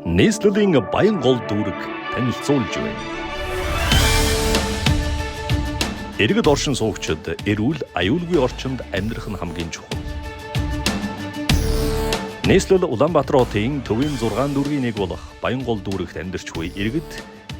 Нийслэлийн баян гол дүүрэг танилцуулж байна. Иргэд оршин суугчид эрүүл аюулгүй орчинд амьдрах нь хамгийн чухал. Нийслэл Улаанбаатар хотын төвийн 6 дүүргийн нэг болох баян гол дүүрэгт амьдарч буй иргэд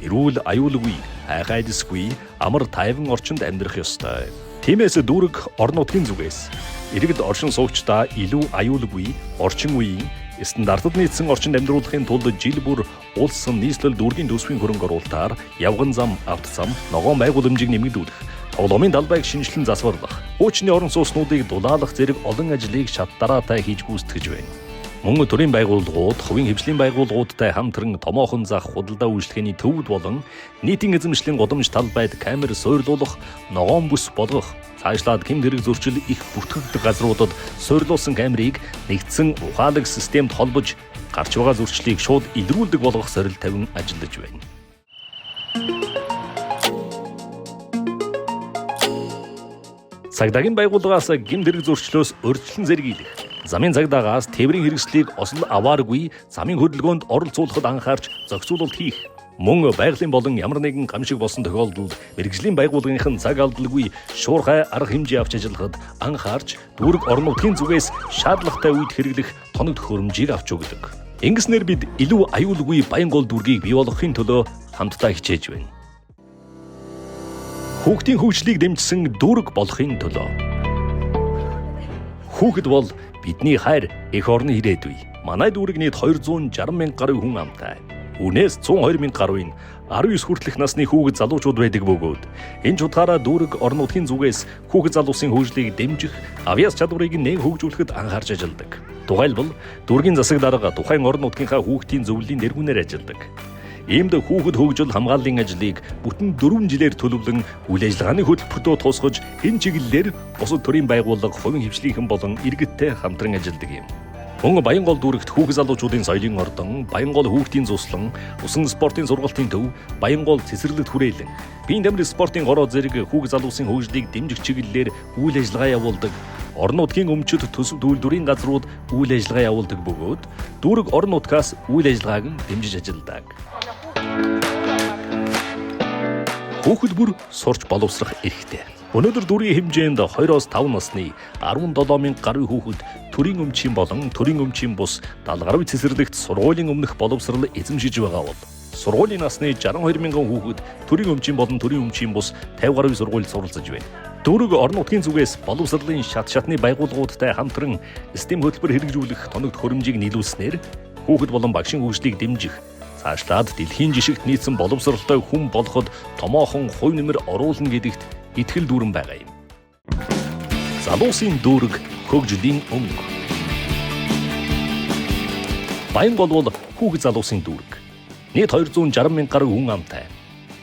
эрүүл аюулгүй, хайхайдасгүй, амар тайван орчинд амьдрах ёстой. Тиймээс дүүрэг орон нутгийн зүгээс иргэд оршин суугчдаа илүү аюулгүй, орчин үеийн стандартад нийцсэн орчинд амьдруулахын тулд жил бүр улс нийслэл дүүргийн төсвийн хөрөнгө оруулалтаар явган зам, авто зам, ногоон байгууламжийг нэмэгдүүлэх, тоглоомын талбайг шинжилэн засварлах, хуучны орон сууцнуудыг дулаалах зэрэг олон ажлыг шат дараатай хийж гүйцэтгэж байна. Мөн төрийн байгууллагууд, хувийн хвшлийн байгууллагуудтай хамтран томоохон зах худалдаа үйлчлэгээний төвд болон нийтийн эзэмшлийн годамж талбайд камер суйрлуулах, ногоон бүс болгох, цаашлаад хэм хэрэг зөрчил их бүртгэгдэх газруудад суйрлуулсан камерыг нэгдсэн ухаалаг системд холбож гарч байгаа зөрчлийг шууд илрүүлдэг болгох сорил тавин ажиллаж байна. Цагдаагийн байгууллагаас гэмт хэрэг зөрчлөөс урьдчилан зэргийлэх, замын цагдаагаас тээврийн хэрэгслийг осол авааргүй замын хөдөлгөөнд оролцуулахад анхаарч зохицуулалт хийх, мөн байгалийн болон ямар нэгэн гамшиг болсон тохиолдолд мэргэжлийн байгууллагынхан цаг алдалгүй шуурхай арга хэмжээ авч ажиллахад анхаарч дүүрэг орон нутгийн зүгээс шаардлагатай үед хэрэглэх тоног төхөөрөмжийг авч өгдөг. Ингэснээр бид илүү аюулгүй баян гол дүүргийг бий болгохын төлөө хамтдаа хичээж байна. Хүүхдийн хөгжлийг дэмжсэн дүүрэг болохын төлөө. Хүүхэд бол бидний хайр, эх орны ирээдүй. Манай дүүрэг нийт 260 мянга гаруй хүн амтай. Үүнээс 120 мянга гаруй нь 19 хүртэлх насны хүүхэд залуучууд байдаг бөгөөд энэ ч утгаараа дүүрэг орон нутгийн зүгээс хүүхэд залуусын хөгжлийг дэмжих, авьяас чадварыг нээн хөгжүүлэхэд анхаарч ажилладаг. Тухайлбал дүүргийн засаг дарга тухайн орон нутгийнхаа хүүхдийн зөвлөлийн нэргүүнээр ажилладаг. Иймд хүүхэд хөгжил хамгааллын ажлыг бүтэн 4 жилээр төлөвлөн үйл ажиллагааны хөтөлбөртөө тусгаж энэ чиглэлээр бусад төрийн байгууллага, хувийн хвшлийнхэн болон иргэдтэй хамтран ажилладаг юм. Мөн баян гол дүүрэгт хүүхэд залуучуудын соёлын ордон, баян гол хүүхдийн зуслан, усан спортын сургалтын төв, баян гол цэцэрлэгт хүрээлэн, биеийн дамир спортын гороо зэрэг хүүхэд залуусын хөгжлийг дэмжих чиглэлээр үйл ажиллагаа явуулдаг. Орон нутгийн өмчөд төсөв төлөвлөрийн газрууд үйл ажиллагаа явуулдаг бөгөөд дүүрэг орон нутгаас үйл ажиллагааг нь дэмжиж ажилладаг. Хүүхэд бүр сурч боловсрох эрхтэй. Өнөөдөр дүүргийн хэмжээнд 2-5 насны 17 мянга гаруй хүүхэд төрийн өмчийн болон төрийн өмчийн бус 70 гаруй цэцэрлэгт сургуулийн өмнөх боловсрал эзэмшиж байгаа бол сургуулийн насны 62 мянган хүүхэд төрийн өмчийн болон төрийн өмчийн бус 50 гаруй сургуульд суралцж байна. Дүүрэг орон нутгийн зүгээс боловсролын шатны байгууллагуудтай хамтран систем хөтөлбөр хэрэгжүүлэх тоног төхөөрөмжийг нийлүүлснээр хүүхэд болон багшийн хөгжлийг дэмжих, цаашлаад дэлхийн жишигт нийцсэн боловсролтой хүн болоход томоохон хувь нэмэр оруулна гэдэгт итгэл дүүрэн байгаа юм. Залуусын дүүрэг хөгжлийн өнгө. Баян гол бол хүүхэд залуусын дүүрэг. Нийт 260 мянга гаруй хүн амтай.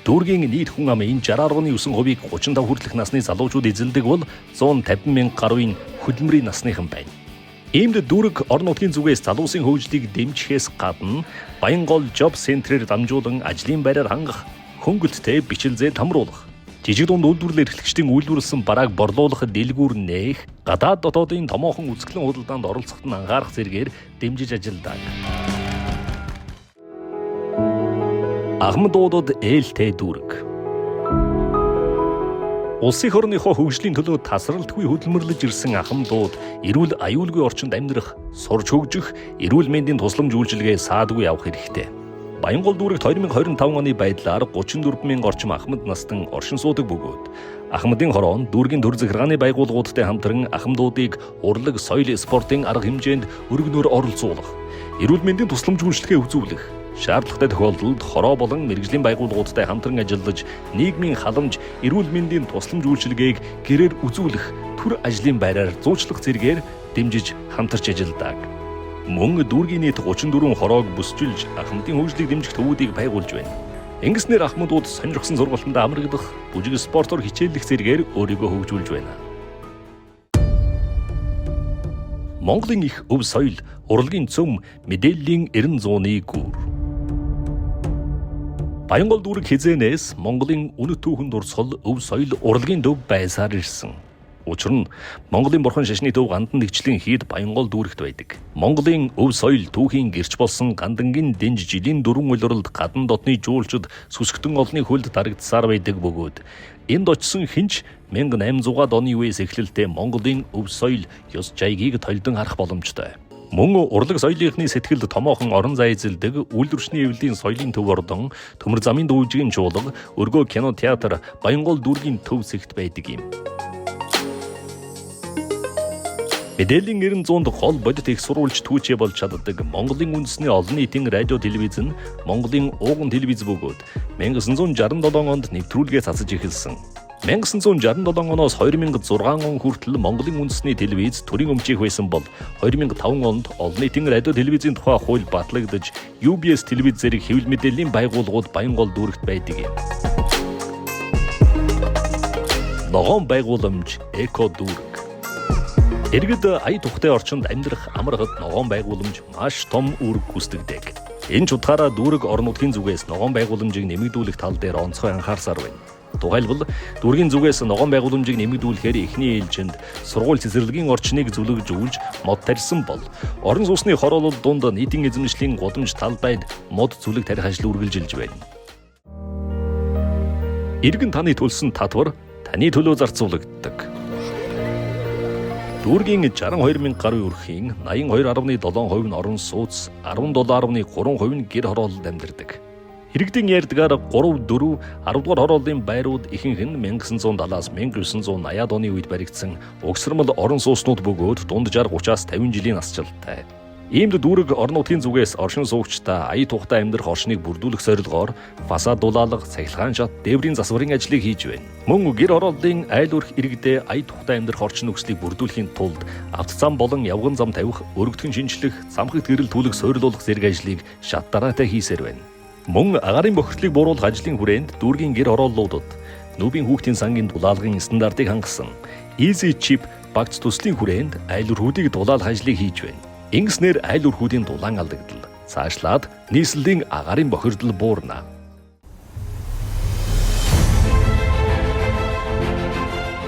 Дүүргийн нийт хүн амын 60.9%-ийг 35 хүртэлх насны залуучууд эзэлдэг бол 150 мянга гаруй нь хөдөлмөрийн насныхан байна. Иймд дүүрэг орон нутгийн зүгээс залуусын хөгжлийг дэмжихээс гадна баян гол job center-ээр дамжуулан ажлын байраар хангах, хөнгөлттэй бичил зээл хамруулах, жижиг дунд үйлдвэрлэл эрхлэгчдийн үйлдвэрлэсэн барааг борлуулах дэлгүүр нээх, гадаад дотоодын томоохон үзэсгэлэн худалдаанд оролцоход нь анхаарах зэргээр дэмжиж ажилладаг. Ахмадуудад ээлтэй дүүрэг. Улсын орныхоо хөгжлийн төлөө тасралтгүй хөдөлмөрлөж ирсэн ахмадууд эрүүл аюулгүй орчинд амьдрах, сурч хөгжих, эрүүл мэндийн тусламж үйлчилгээ саадгүй авах хэрэгтэй. Баян гол дүүрэгт 2025 оны байдлаар 34 мянга орчим ахмад настан оршин суудаг бөгөөд ахмадын хороо нь дүүргийн төр захиргааны байгууллагуудтай хамтран ахмадуудыг урлаг, соёл, спортын арга хэмжээнд өргөнөөр оролцуулах, эрүүл мэндийн тусламж үйлчилгээ үзүүлэх, шаардлагатай тохиолдолд хороо болон мэргэжлийн байгууллагуудтай хамтран ажиллаж нийгмийн халамж, эрүүл мэндийн тусламж үйлчилгээг гэрээр үзүүлэх, төр ажлын байраар зуучлах зэргээр дэмжиж хамтарч ажилладаг. Мөн дүүргийн нийт 34 хороог бүсчилж ахмадын хөгжлийг дэмжих төвүүдийг байгуулж байна. Ингэснээр ахмадууд сонирхсан сургалтанд амрагдах, бүжиг спортоор хичээллэх зэргээр өөрийгөө хөгжүүлж байна. Монголын их өв соёл, урлагийн цөм, мэдээллийн 90 гүр. Баян гол дүүрэг хизээнээс Монголын үнэт түүхэн дурсгал, өв соёл, урлагийн төв байсаар ирсэн. Учир нь Монголын бурхан шашны төв гандан нэгжлийн хийд Баянгол дүүрэгт байдаг. Монголын өв соёл түүхийн гэрч болсон гандангийн дэнж жилийн дөрвөн улирлд гадна дотны жуулчид сүсгтэн олны хөлд дарагдсаар байдаг бөгөөд энд очисон хинч 1800-аад оны үеэс эхлэлтэй Монголын өв соёл ёс жайгийг толдон харах боломжтой. Мөн урлаг соёлынхны сэтгэлд томоохон орон зай эзэлдэг үйлдвэрчний эвлэлийн соёлын төв ордон, төмөр замын дүүжгийн чуулга, өргөө кино театр Баянгол дүүргийн төв зэгт байдаг юм. Мэдээллийн 900-д гол бодит их сурвалж түүчээ болж чаддаг Монголын үндэсний олон нийтийн радио телевиз нь Монголын ууган телевиз бөгөөд 1967 онд нэвтрүүлгээ цацаж эхэлсэн. 1967 оноос 2006 он хүртэл Монголын үндэсний телевиз төрийн өмчийг байсан бол 2005 онд олон нийтийн радио телевизийн тухай хууль батлагдаж UBS телевиз зэрэг хэвлэл мэдээллийн байгууллагууд Баянгол дүүрэгт байдаг юм. Ногоон байгууламж Эко дүүрэг. Иргэд ая тухтай орчинд амьдрах амаргад ногоон байгууламж маш том үүрэг гүйцэтгэдэг. Энэ ч утгаараа дүүрэг орон нутгийн зүгээс ногоон байгууламжийг нэмэгдүүлэх тал дээр онцгой анхаарсаар байна. Тухайлбал дүүргийн зүгээс ногоон байгууламжийг нэмэгдүүлэхээр эхний ээлжинд сургууль цэцэрлэгийн орчныг зүлэгжүүлж мод тарьсан бол орон сууцны хороолол дунд нийтийн эзэмшлийн гудамж талбайд мод зүлэг тарих ажил үргэлжилж байна. Иргэн таны төлсөн татвар таны төлөө зарцуулагддаг. Дүүргийн 62,000 гаруй өрхийн 82.7% нь орон сууц, 17.3% нь гэр хороололд амьдардаг. Иргэдийн ярьдгаар 3, 4, 10 дугаар хорооллын байрууд ихэнх нь 1970-аас 1980-аад оны үед баригдсан угсармал орон сууцнууд бөгөөд дунджаар 30-аас 50 жилийн насжилттай. Иймд дүүрэг орон нутгийн зүгээс оршин суугчдаа ая тухтай амьдрах орчныг бүрдүүлэх зорилгоор фасад дулаалга, цахилгаан шат, дээврийн засварын ажлыг хийж байна. Мөн гэр хорооллын айл өрх иргэдээ ая тухтай амьдрах орчин нөхцөлийг бүрдүүлэхийн тулд автозам болон явган зам тавих, өргөдгөн шинжлэх, цамхагт гэрэл түлэх, суйрлуулах зэрэг ажлыг шат дараатай хийсээр байна. Мөн агарын бохирдлыг бууруулах ажлын хүрээнд дүүргийн гэр хорооллуудад нүүбийн хүүхдийн сангийн дулаалгын стандартыг хангасан Easy Chip багц төслийн хүрээнд айл өрхүүдийг дулаалах ажлыг хийж байна. Ингэснээр айл өрхүүдийн дулаан алдагдал цаашлаад нийслэлийн агарын бохирдол буурна.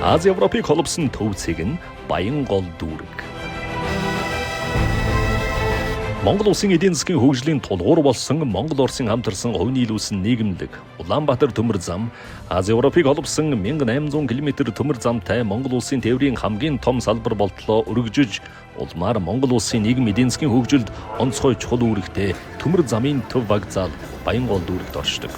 Ази Европыг холбосон төв цэг нь Баянгол дүүрэг. Монгол улсын эдийн засгийн хөгжлийн тулгуур болсон Монгол Орсын хамтарсан хувийн нийлүүлсэн нийгэмлэг Улаанбаатар төмөр зам Ази Европыг холбосон 1800 км төмөр замтай Монгол улсын тээврийн хамгийн том салбар болтлоо өргөжөж улмаар Монгол улсын нийгэм эдийн засгийн хөгжилд онцгой чухал үүрэгтэй төмөр замын төв вокзал Баянгол дүүрэгт оршдог.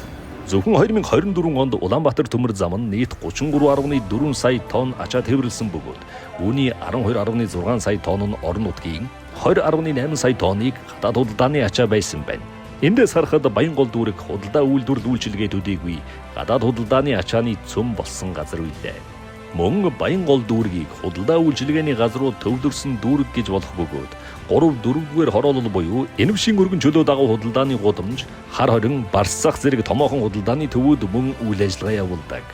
Зөвхөн 2024 онд Улаанбаатар төмөр зам нь нийт 33.4 сая тонн ачаа тээвэрлсэн бөгөөд үүний 12.6 сая тонн нь орон нутгийн 20.8 сая тонныг гадаад худалдааны ачаа байсан байна. Эндээс харахад Баянгол дүүрэг худалдаа үйлдвэрлэл үйлчилгээ төдийгүй гадаад худалдааны ачааны цөм болсон газар үйлээ. Мөн Баянгол дүүргийг худалдаа үйлчилгээний газрууд төвлөрсөн дүүрэг гэж болох бөгөөд 3-4-р хороолол буюу энэвшийн өргөн чөлөө дагуу худалдааны гудамж, хар хорин, барс зах зэрэг томоохон худалдааны төвүүд мөн үйл ажиллагаа явуулдаг.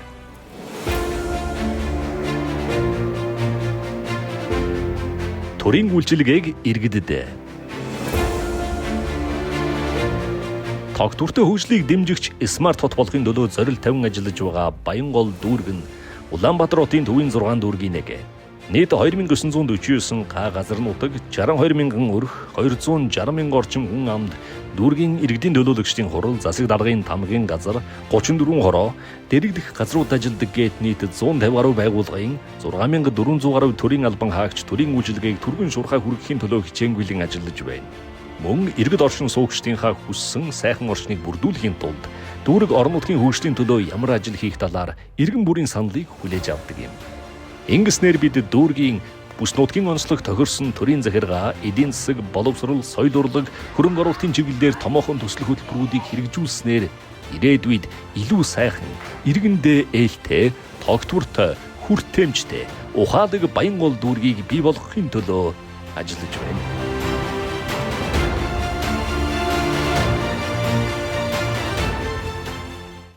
Төрийн үйлчилгээг иргэдэд тогтвортой хөгжлийг дэмжигч смарт хот болохын төлөө зорилт тавин ажиллаж байгаа Баянгол дүүрэг нь Улаанбаатар хотын төвийн 6 дүүргийн нэг. Нийт 2949 га газар нутаг, 62,000 өрх, 260,000 орчим хүн амд дүүргийн иргэдийн төлөөлөгчдийн хурал, засаг даргын тамгын газар, 34 хороо, дэрэгдэх газрууд ажилдаг гээд нийт 150 гаруй байгууллагын 6400 гаруй төрийн албан хаагч төрийн үйлчилгээг түргэн шуурхай хүргэхийн төлөө хичээнгүйлэн ажиллаж байна. Мөн иргэд оршин суугчдынхаа хүссэн сайхан орчныг бүрдүүлэхийн тулд дүүрэг орон нутгийн хөгжлийн төлөө ямар ажил хийх талаар иргэн бүрийн саналыг хүлээж авдаг юм. Ингэснээр бид дүүргийн бүс нутгийн онцлог тохирсон төрийн захиргаа, эдийн засаг, боловсрол, соёл урлаг, хөрөнгө оруулалтын чиглэлээр томоохон төсөл хөтөлбөрүүдийг хэрэгжүүлснээр ирээдүйд илүү сайхан, иргэндээ ээлтэй, тогтвортой, хүртээмжтэй, ухаадаг Баянгол дүүргийг бий болгохын төлөө ажиллаж байна.